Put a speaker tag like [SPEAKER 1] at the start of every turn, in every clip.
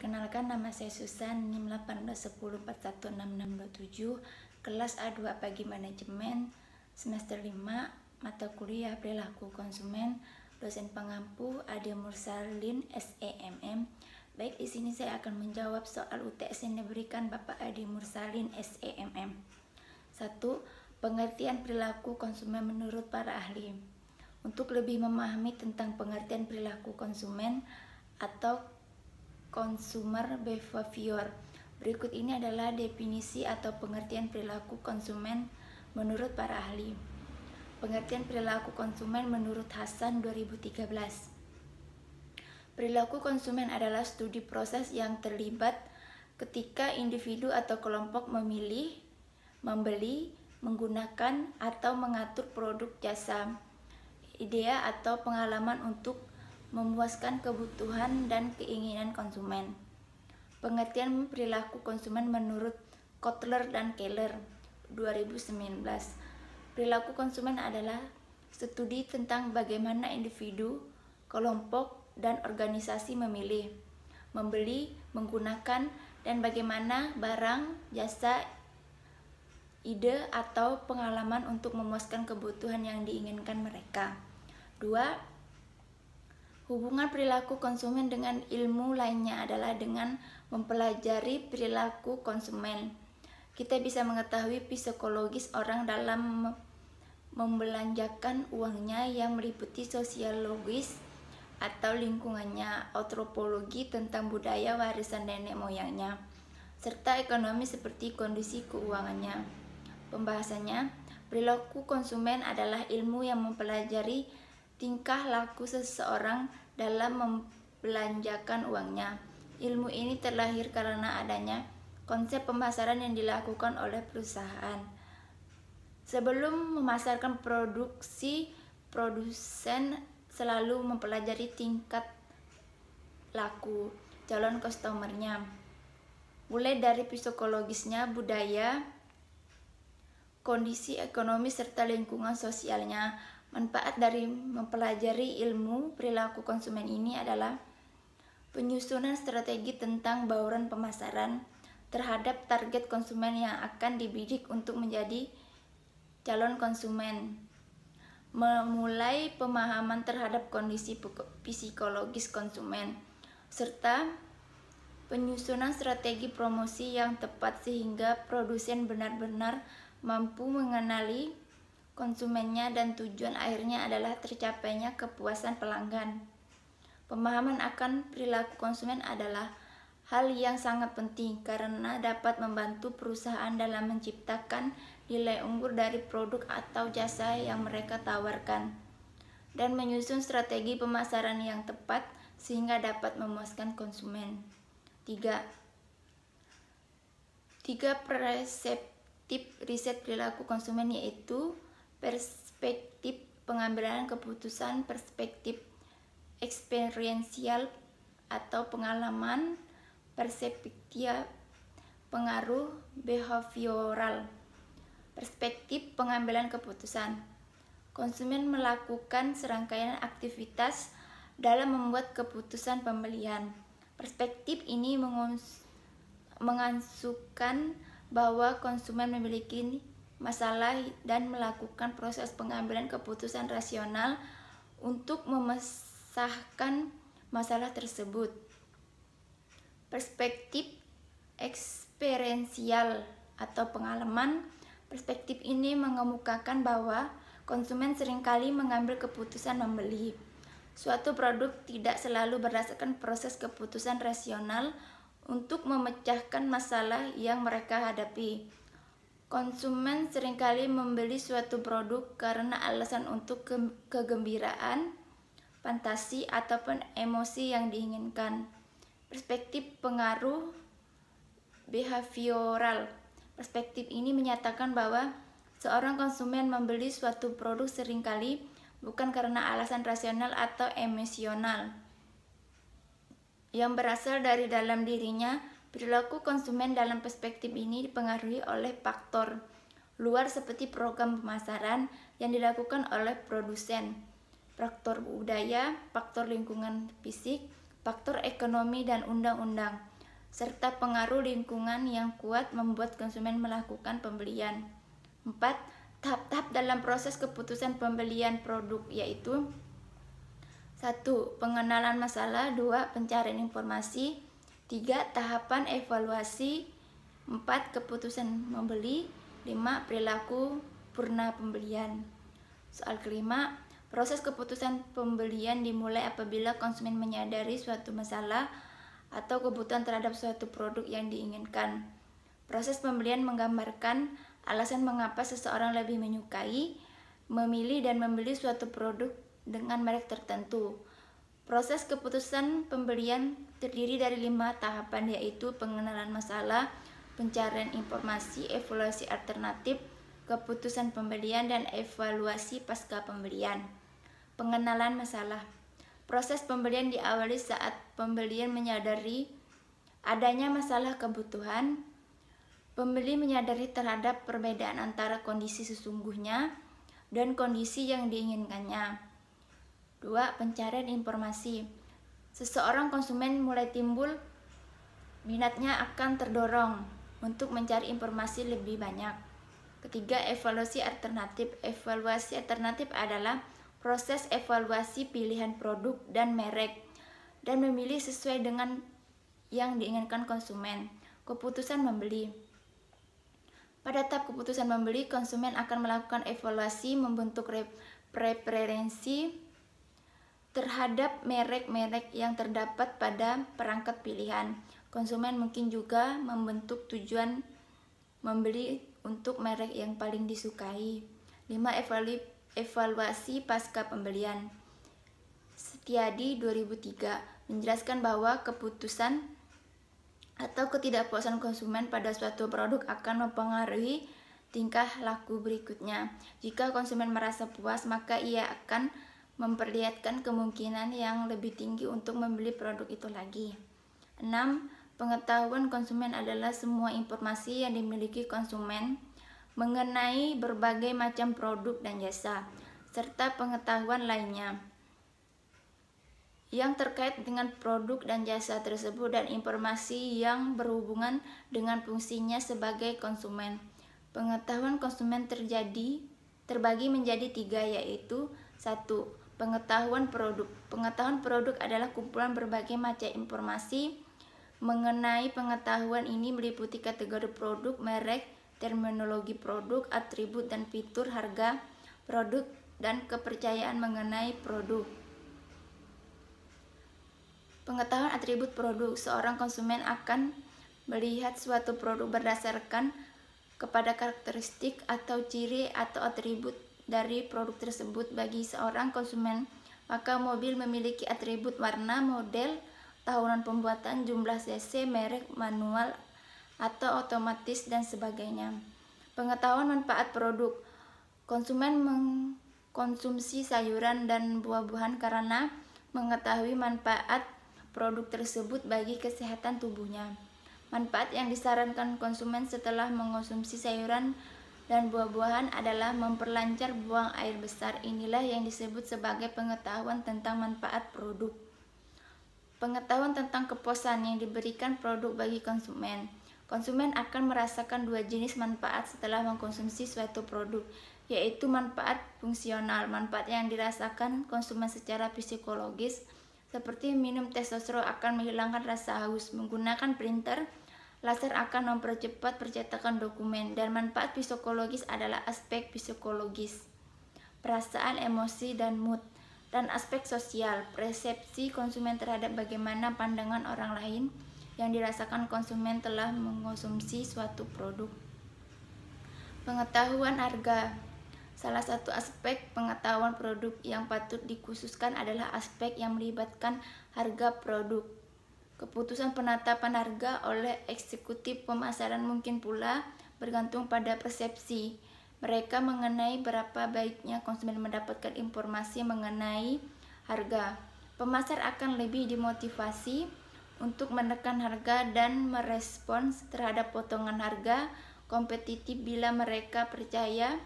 [SPEAKER 1] Perkenalkan, nama saya Susan, NIM 1810416627, kelas A2 Pagi Manajemen, semester 5, mata kuliah Perilaku Konsumen, dosen pengampu Ade Mursalin, SEMM. Baik, di sini saya akan menjawab soal UTS yang diberikan Bapak Ade Mursalin, SEMM. 1. Pengertian perilaku konsumen menurut para ahli. Untuk lebih memahami tentang pengertian perilaku konsumen atau consumer behavior, berikut ini adalah definisi atau pengertian perilaku konsumen menurut para ahli. Pengertian perilaku konsumen menurut Hasan 2013. Perilaku konsumen adalah studi proses yang terlibat ketika individu atau kelompok memilih, membeli, menggunakan, atau mengatur produk, jasa, idea, atau pengalaman untuk memuaskan kebutuhan dan keinginan konsumen. Pengertian perilaku konsumen menurut Kotler dan Keller 2019. Perilaku konsumen adalah studi tentang bagaimana individu, kelompok, dan organisasi memilih, membeli, menggunakan, dan bagaimana barang, jasa, ide, atau pengalaman untuk memuaskan kebutuhan yang diinginkan mereka. 2. Hubungan perilaku konsumen dengan ilmu lainnya adalah dengan mempelajari perilaku konsumen. Kita bisa mengetahui psikologis orang dalam membelanjakan uangnya yang meliputi sosiologis atau lingkungannya, antropologi tentang budaya warisan nenek moyangnya, serta ekonomi seperti kondisi keuangannya. Pembahasannya, perilaku konsumen adalah ilmu yang mempelajari tingkah laku seseorang dalam membelanjakan uangnya. Ilmu ini terlahir karena adanya konsep pemasaran yang dilakukan oleh perusahaan. Sebelum memasarkan produsen selalu mempelajari tingkat laku calon customernya, mulai dari psikologisnya, budaya, kondisi ekonomi, serta lingkungan sosialnya. Manfaat dari mempelajari ilmu perilaku konsumen ini adalah penyusunan strategi tentang bauran pemasaran terhadap target konsumen yang akan dibidik untuk menjadi calon konsumen, memulai pemahaman terhadap kondisi psikologis konsumen, serta penyusunan strategi promosi yang tepat sehingga produsen benar-benar mampu mengenali konsumennya dan tujuan akhirnya adalah tercapainya kepuasan pelanggan. Pemahaman akan perilaku konsumen adalah hal yang sangat penting karena dapat membantu perusahaan dalam menciptakan nilai unggul dari produk atau jasa yang mereka tawarkan dan menyusun strategi pemasaran yang tepat sehingga dapat memuaskan konsumen. 3. Perspektif riset perilaku konsumen yaitu perspektif pengambilan keputusan, perspektif eksperiensial atau pengalaman, perspektif pengaruh behavioral, perspektif pengambilan keputusan. Konsumen melakukan serangkaian aktivitas dalam membuat keputusan pembelian. Perspektif ini mengasumsikan bahwa konsumen memiliki masalah dan melakukan proses pengambilan keputusan rasional untuk memecahkan masalah tersebut. Perspektif eksperiensial atau pengalaman. Perspektif ini mengemukakan bahwa konsumen seringkali mengambil keputusan membeli suatu produk tidak selalu berdasarkan proses keputusan rasional untuk memecahkan masalah yang mereka hadapi. Konsumen seringkali membeli suatu produk karena alasan untuk kegembiraan, fantasi, ataupun emosi yang diinginkan. Perspektif pengaruh behavioral. Perspektif ini menyatakan bahwa seorang konsumen membeli suatu produk seringkali bukan karena alasan rasional atau emosional yang berasal dari dalam dirinya. Perilaku konsumen dalam perspektif ini dipengaruhi oleh faktor luar seperti program pemasaran yang dilakukan oleh produsen, faktor budaya, faktor lingkungan fisik, faktor ekonomi, dan undang-undang. serta pengaruh lingkungan yang kuat membuat konsumen melakukan pembelian. 4. Tahap-tahap dalam proses keputusan pembelian produk yaitu 1. Pengenalan masalah. 2. Pencarian informasi. 3. Tahapan evaluasi. 4. Keputusan membeli. 5. Perilaku purna pembelian. Soal kelima, proses keputusan pembelian dimulai apabila konsumen menyadari suatu masalah atau kebutuhan terhadap suatu produk yang diinginkan. Proses pembelian menggambarkan alasan mengapa seseorang lebih menyukai, memilih dan membeli suatu produk dengan merek tertentu. Proses keputusan pembelian terdiri dari 5 tahapan yaitu pengenalan masalah, pencarian informasi, evaluasi alternatif, keputusan pembelian, dan evaluasi pasca pembelian. Pengenalan masalah. Proses pembelian diawali saat pembelian menyadari adanya masalah kebutuhan. Pembeli menyadari terhadap perbedaan antara kondisi sesungguhnya dan kondisi yang diinginkannya. 2. Pencarian informasi. Seseorang konsumen mulai timbul minatnya akan terdorong untuk mencari informasi lebih banyak. Ketiga, evaluasi alternatif. Evaluasi alternatif adalah proses evaluasi pilihan produk dan merek dan memilih sesuai dengan yang diinginkan konsumen. Keputusan membeli. Pada tahap keputusan membeli, konsumen akan melakukan evaluasi, membentuk preferensi terhadap merek-merek yang terdapat pada perangkat pilihan. Konsumen mungkin juga membentuk tujuan membeli untuk merek yang paling disukai. 5. Evaluasi pasca pembelian. Setiadi 2003 menjelaskan bahwa keputusan atau ketidakpuasan konsumen pada suatu produk akan mempengaruhi tingkah laku berikutnya. Jika konsumen merasa puas, maka ia akan memperlihatkan kemungkinan yang lebih tinggi untuk membeli produk itu lagi. 6. Pengetahuan konsumen adalah semua informasi yang dimiliki konsumen mengenai berbagai macam produk dan jasa, serta pengetahuan lainnya yang terkait dengan produk dan jasa tersebut dan informasi yang berhubungan dengan fungsinya sebagai konsumen. Pengetahuan konsumen terbagi menjadi 3 yaitu 1. Pengetahuan produk. Pengetahuan produk adalah kumpulan berbagai macam informasi mengenai pengetahuan ini meliputi kategori produk, merek, terminologi produk, atribut dan fitur, harga produk, dan kepercayaan mengenai produk. Pengetahuan atribut produk. Seorang konsumen akan melihat suatu produk berdasarkan kepada karakteristik atau ciri atau atribut dari produk tersebut. Bagi seorang konsumen, maka mobil memiliki atribut warna, model, tahunan pembuatan, jumlah cc, merek, manual atau otomatis, dan sebagainya. Pengetahuan manfaat produk. Konsumen mengkonsumsi sayuran dan buah-buahan karena mengetahui manfaat produk tersebut bagi kesehatan tubuhnya. Manfaat yang disarankan konsumen setelah mengkonsumsi sayuran dan buah-buahan adalah memperlancar buang air besar. Inilah yang disebut sebagai pengetahuan tentang manfaat produk. Pengetahuan tentang kepuasan yang diberikan produk bagi konsumen. Konsumen akan merasakan 2 jenis manfaat setelah mengkonsumsi suatu produk, yaitu manfaat fungsional. Manfaat yang dirasakan konsumen secara psikologis, seperti minum teh sosro akan menghilangkan rasa haus, menggunakan printer laser akan mempercepat percetakan dokumen, dan manfaat psikologis adalah aspek psikologis, perasaan, emosi, dan mood. Dan aspek sosial, persepsi konsumen terhadap bagaimana pandangan orang lain yang dirasakan konsumen telah mengkonsumsi suatu produk. Pengetahuan harga. Salah satu aspek pengetahuan produk yang patut dikhususkan adalah aspek yang melibatkan harga produk. Keputusan penetapan harga oleh eksekutif pemasaran mungkin pula bergantung pada persepsi mereka mengenai berapa baiknya konsumen mendapatkan informasi mengenai harga. Pemasar akan lebih dimotivasi untuk menekan harga dan merespons terhadap potongan harga kompetitif bila mereka percaya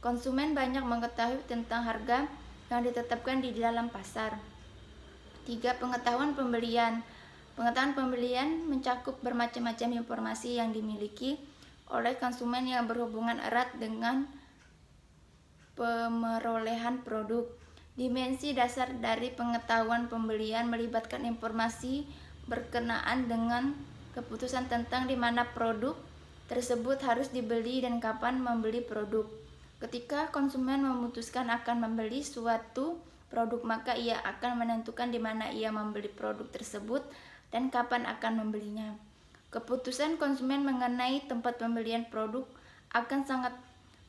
[SPEAKER 1] konsumen banyak mengetahui tentang harga yang ditetapkan di dalam pasar. 3. Pengetahuan pembelian. Pengetahuan pembelian mencakup bermacam-macam informasi yang dimiliki oleh konsumen yang berhubungan erat dengan pemerolehan produk. Dimensi dasar dari pengetahuan pembelian melibatkan informasi berkenaan dengan keputusan tentang di mana produk tersebut harus dibeli dan kapan membeli produk. Ketika konsumen memutuskan akan membeli suatu produk, maka ia akan menentukan di mana ia membeli produk tersebut dan kapan akan membelinya. Keputusan konsumen mengenai tempat pembelian produk akan sangat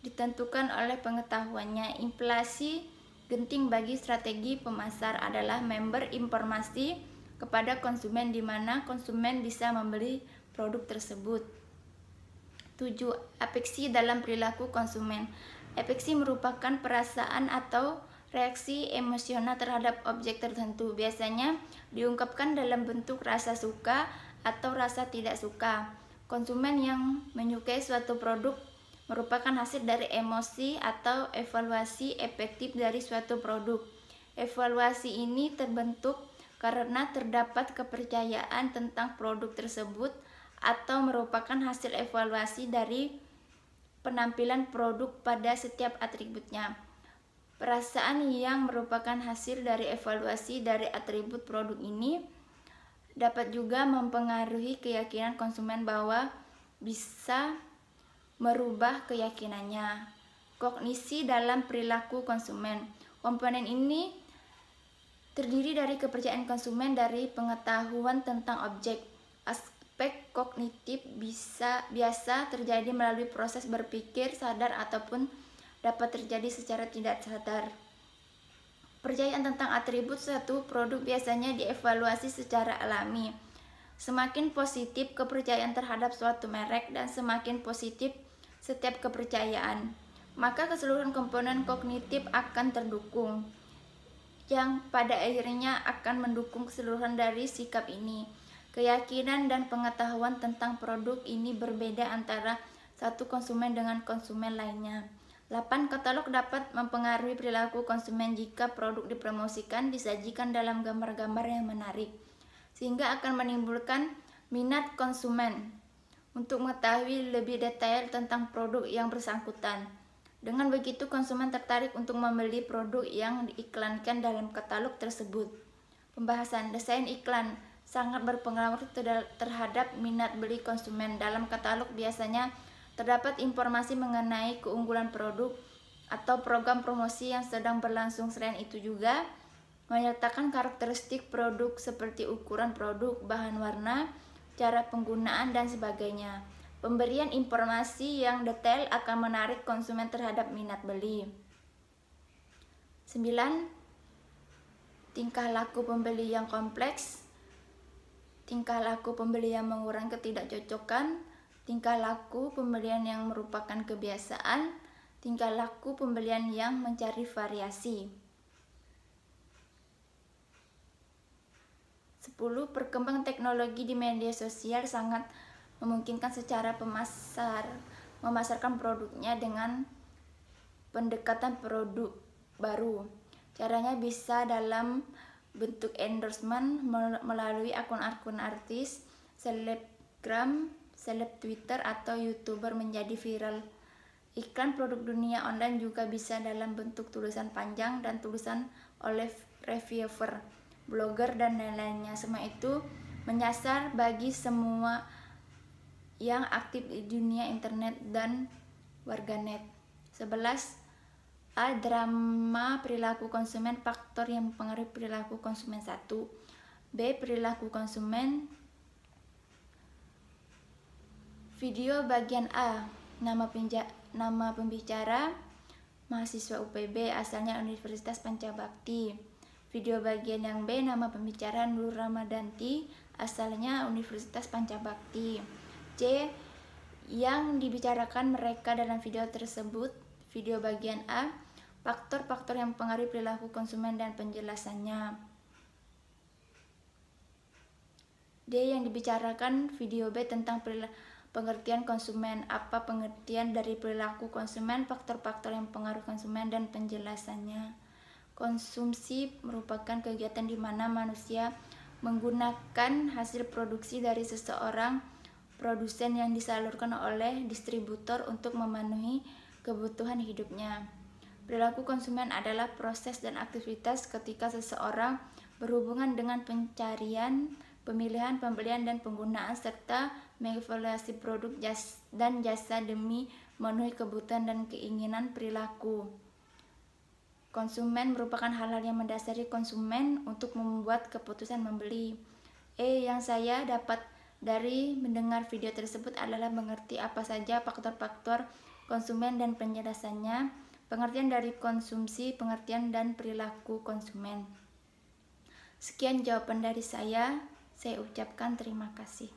[SPEAKER 1] ditentukan oleh pengetahuannya. Inflasi genting bagi strategi pemasar adalah memberi informasi kepada konsumen di mana konsumen bisa membeli produk tersebut. 7. Afeksi dalam perilaku konsumen. Afeksi merupakan perasaan atau reaksi emosional terhadap objek tertentu. Biasanya diungkapkan dalam bentuk rasa suka atau rasa tidak suka. Konsumen yang menyukai suatu produk merupakan hasil dari emosi atau evaluasi efektif dari suatu produk. Evaluasi ini terbentuk karena terdapat kepercayaan tentang produk tersebut atau merupakan hasil evaluasi dari penampilan produk pada setiap atributnya. Perasaan yang merupakan hasil dari evaluasi dari atribut produk ini dapat juga mempengaruhi keyakinan konsumen bahwa bisa merubah keyakinannya. Kognisi dalam perilaku konsumen. Komponen ini terdiri dari kepercayaan konsumen dari pengetahuan tentang objek. Aspek kognitif biasa terjadi melalui proses berpikir sadar ataupun dapat terjadi secara tidak sadar. Percayaan tentang atribut suatu produk biasanya dievaluasi secara alami. Semakin positif kepercayaan terhadap suatu merek dan semakin positif setiap kepercayaan, maka keseluruhan komponen kognitif akan terdukung, yang pada akhirnya akan mendukung keseluruhan dari sikap ini. Keyakinan dan pengetahuan tentang produk ini berbeda antara satu konsumen dengan konsumen lainnya. 8. Katalog dapat mempengaruhi perilaku konsumen jika produk dipromosikan, disajikan dalam gambar-gambar yang menarik, sehingga akan menimbulkan minat konsumen untuk mengetahui lebih detail tentang produk yang bersangkutan. Dengan begitu, konsumen tertarik untuk membeli produk yang diiklankan dalam katalog tersebut. Pembahasan desain iklan sangat berpengaruh terhadap minat beli konsumen. Dalam katalog biasanya terdapat informasi mengenai keunggulan produk atau program promosi yang sedang berlangsung. Selain itu juga menyertakan karakteristik produk seperti ukuran produk, bahan warna, cara penggunaan, dan sebagainya. Pemberian informasi yang detail akan menarik konsumen terhadap minat beli. 9. Tingkah laku pembeli yang kompleks. Tingkah laku pembeli yang mengurangi ketidakcocokan. Tingkah laku pembelian yang merupakan kebiasaan. Tingkah laku pembelian yang mencari variasi. 10. Perkembangan teknologi di media sosial sangat memungkinkan secara memasarkan produknya dengan pendekatan produk baru. Caranya bisa dalam bentuk endorsement melalui akun-akun artis, selebgram, seleb Twitter, atau YouTuber menjadi viral. Iklan produk dunia online juga bisa dalam bentuk tulisan panjang dan tulisan oleh reviewer, blogger, dan lain-lainnya. Semua itu menyasar bagi semua yang aktif di dunia internet dan warganet. 11. Drama perilaku konsumen. Faktor yang mempengaruhi perilaku konsumen. 1. B. Perilaku konsumen. Video bagian A. Nama pembicara mahasiswa UPB, asalnya Universitas Pancabakti. Video bagian yang B. Nama pembicara Nur Ramadanti, asalnya Universitas Pancabakti. C. Yang dibicarakan mereka dalam video tersebut. Video bagian A. Faktor-faktor yang mempengaruhi perilaku konsumen dan penjelasannya. D. Yang dibicarakan video B tentang pengertian konsumen. Apa pengertian dari perilaku konsumen, faktor-faktor yang mempengaruhi konsumen, dan penjelasannya. Konsumsi merupakan kegiatan di mana manusia menggunakan hasil produksi dari seseorang produsen yang disalurkan oleh distributor untuk memenuhi kebutuhan hidupnya. Perilaku konsumen adalah proses dan aktivitas ketika seseorang berhubungan dengan pencarian, pemilihan, pembelian, dan penggunaan serta mengevaluasi produk dan jasa demi memenuhi kebutuhan dan keinginan perilaku. Konsumen merupakan hal-hal yang mendasari konsumen untuk membuat keputusan membeli. Yang saya dapat dari mendengar video tersebut adalah mengerti apa saja faktor-faktor konsumen dan penjelasannya, pengertian dari konsumsi, pengertian dan perilaku konsumen. Sekian jawaban dari saya ucapkan terima kasih.